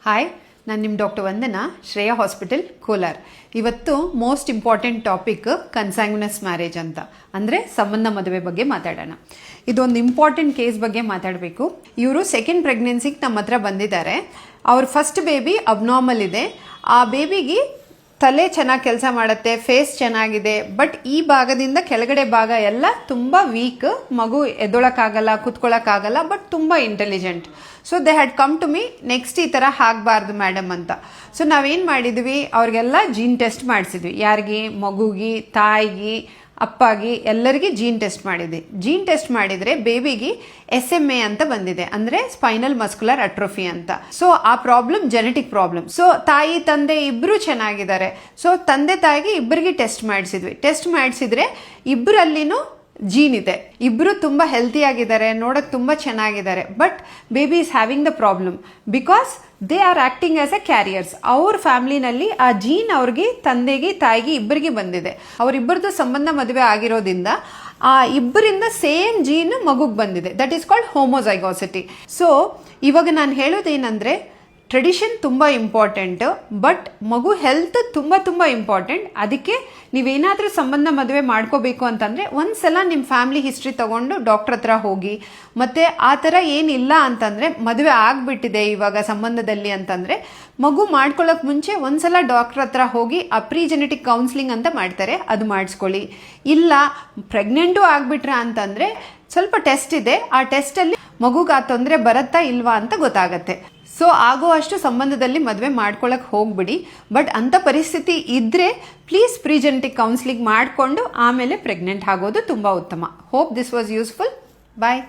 Hi, ನಾನು ನಿಮ್ಮ doctor ವಂದನಾ, Shreya hospital, Kolar. ಇವತ್ತು ಮೋಸ್ಟ್ ಇಂಪಾರ್ಟೆಂಟ್ ಟಾಪಿಕ್ ಕನ್ಸಾಂಗ್ಯುನಸ್ ಮ್ಯಾರೇಜ್ ಅಂತ, ಅಂದರೆ ಸಂಬಂಧ ಮದುವೆ ಬಗ್ಗೆ ಮಾತಾಡೋಣ. ಇದೊಂದು ಇಂಪಾರ್ಟೆಂಟ್ ಕೇಸ್ ಬಗ್ಗೆ ಮಾತಾಡಬೇಕು. ಇವರು ಸೆಕೆಂಡ್ ಪ್ರೆಗ್ನೆನ್ಸಿಗೆ ನಮ್ಮ ಹತ್ರ ಬಂದಿದ್ದಾರೆ. ಅವ್ರ ಫಸ್ಟ್ ಬೇಬಿ ಅಬ್ನಾರ್ಮಲ್ ಇದೆ. ಆ ಬೇಬಿಗೆ ತಲೆ ಚೆನ್ನಾಗಿ ಕೆಲಸ ಮಾಡುತ್ತೆ, ಫೇಸ್ ಚೆನ್ನಾಗಿದೆ, ಬಟ್ ಈ ಭಾಗದಿಂದ ಕೆಳಗಡೆ ಭಾಗ ಎಲ್ಲ ತುಂಬ ವೀಕ್. ಮಗು ಎದ್ದೊಳಕ್ಕಾಗಲ್ಲ, ಕೂತ್ಕೊಳ್ಳೋಕ್ಕಾಗಲ್ಲ, ಬಟ್ ತುಂಬ intelligent. So they had come to me, next ಈ ಥರ ಆಗಬಾರ್ದು ಮೇಡಮ್ ಅಂತ. ಸೊ ನಾವೇನು ಮಾಡಿದ್ವಿ, ಅವ್ರಿಗೆಲ್ಲ ಜೀನ್ ಟೆಸ್ಟ್ ಮಾಡಿಸಿದ್ವಿ. ಯಾರಿಗೆ? ಮಗುಗೆ, ತಾಯಿಗೆ, ಅಪ್ಪಾಗಿ ಎಲ್ಲರಿಗೆ ಜೀನ್ ಟೆಸ್ಟ್ ಮಾಡಿದ್ವಿ. ಜೀನ್ ಟೆಸ್ಟ್ ಮಾಡಿದರೆ ಬೇಬಿಗೆ SMA ಅಂತ ಬಂದಿದೆ, ಅಂದರೆ ಸ್ಪೈನಲ್ ಮಸ್ಕ್ಯುಲರ್ ಅಟ್ರೋಫಿ ಅಂತ. ಸೊ ಆ ಪ್ರಾಬ್ಲಮ್ ಜೆನೆಟಿಕ್ ಪ್ರಾಬ್ಲಮ್. ಸೊ ತಾಯಿ ತಂದೆ ಇಬ್ಬರು ಚೆನ್ನಾಗಿದ್ದಾರೆ. ಸೊ ತಂದೆ ತಾಯಿಗೆ ಇಬ್ಬರಿಗೆ ಟೆಸ್ಟ್ ಮಾಡಿಸಿದ್ವಿ. ಟೆಸ್ಟ್ ಮಾಡಿಸಿದ್ರೆ ಇಬ್ಬರಲ್ಲಿನೂ ಜೀನ್ ಇದೆ. ಇಬ್ಬರು ತುಂಬ ಹೆಲ್ತಿ ಆಗಿದ್ದಾರೆ, ನೋಡೋಕೆ ತುಂಬ ಚೆನ್ನಾಗಿದ್ದಾರೆ. But baby is having the problem because they are acting as A carriers. ಅವ್ರ ಫ್ಯಾಮ್ಲಿನಲ್ಲಿ ಆ ಜೀನ್ ಅವ್ರಿಗೆ, ತಂದೆಗೆ ತಾಯಿಗೆ ಇಬ್ಬರಿಗೆ ಬಂದಿದೆ. ಅವರಿಬ್ಬರದು ಸಂಬಂಧ ಮದುವೆ ಆಗಿರೋದ್ರಿಂದ ಆ ಇಬ್ಬರಿಂದ ಸೇಮ್ ಜೀನ್ ಮಗುಗೆ ಬಂದಿದೆ. That is called homozygosity. So ಇವಾಗ ನಾನು ಹೇಳೋದೇನೆಂದರೆ, ಟ್ರೆಡಿಷನ್ ತುಂಬ ಇಂಪಾರ್ಟೆಂಟ್, ಬಟ್ ಮಗು ಹೆಲ್ತ್ ತುಂಬ ಇಂಪಾರ್ಟೆಂಟ್. ಅದಕ್ಕೆ ನೀವೇನಾದರೂ ಸಂಬಂಧ ಮದುವೆ ಮಾಡ್ಕೋಬೇಕು ಅಂತಂದರೆ ಒಂದ್ಸಲ ನಿಮ್ಮ ಫ್ಯಾಮಿಲಿ ಹಿಸ್ಟ್ರಿ ತೊಗೊಂಡು ಡಾಕ್ಟ್ರ್ ಹತ್ರ ಹೋಗಿ, ಮತ್ತು ಆ ಥರ ಏನಿಲ್ಲ ಅಂತಂದರೆ ಮದುವೆ ಆಗಿಬಿಟ್ಟಿದೆ ಇವಾಗ ಸಂಬಂಧದಲ್ಲಿ ಅಂತಂದರೆ ಮಗು ಮಾಡ್ಕೊಳ್ಳೋಕೆ ಮುಂಚೆ ಒಂದ್ಸಲ ಡಾಕ್ಟ್ರ್ ಹತ್ರ ಹೋಗಿ ಆ ಪ್ರೀ ಜೆನೆಟಿಕ್ ಕೌನ್ಸಿಲಿಂಗ್ ಅಂತ ಮಾಡ್ತಾರೆ, ಅದು ಮಾಡಿಸ್ಕೊಳ್ಳಿ. ಇಲ್ಲ ಪ್ರೆಗ್ನೆಂಟು ಆಗಿಬಿಟ್ರೆ ಅಂತಂದರೆ ಸ್ವಲ್ಪ ಟೆಸ್ಟ್ ಇದೆ, ಆ ಟೆಸ್ಟಲ್ಲಿ ಮಗುಗೆ ಆ ತೊಂದರೆ ಬರುತ್ತಾ ಇಲ್ವಾ ಅಂತ ಗೊತ್ತಾಗತ್ತೆ. ಸೊ ಆಗುವಷ್ಟು ಸಂಬಂಧದಲ್ಲಿ ಮದುವೆ ಮಾಡ್ಕೊಳ್ಳೋಕೆ ಹೋಗ್ಬಿಡಿ. ಬಟ್ ಅಂಥ ಪರಿಸ್ಥಿತಿ ಇದ್ದರೆ ಪ್ಲೀಸ್ ಪ್ರೀ ಜೆನೆಟಿಕ್ ಕೌನ್ಸಿಲಿಂಗ್ ಮಾಡಿಕೊಂಡು ಆಮೇಲೆ ಪ್ರೆಗ್ನೆಂಟ್ ಆಗೋದು ತುಂಬ ಉತ್ತಮ. Hope this was useful. Bye.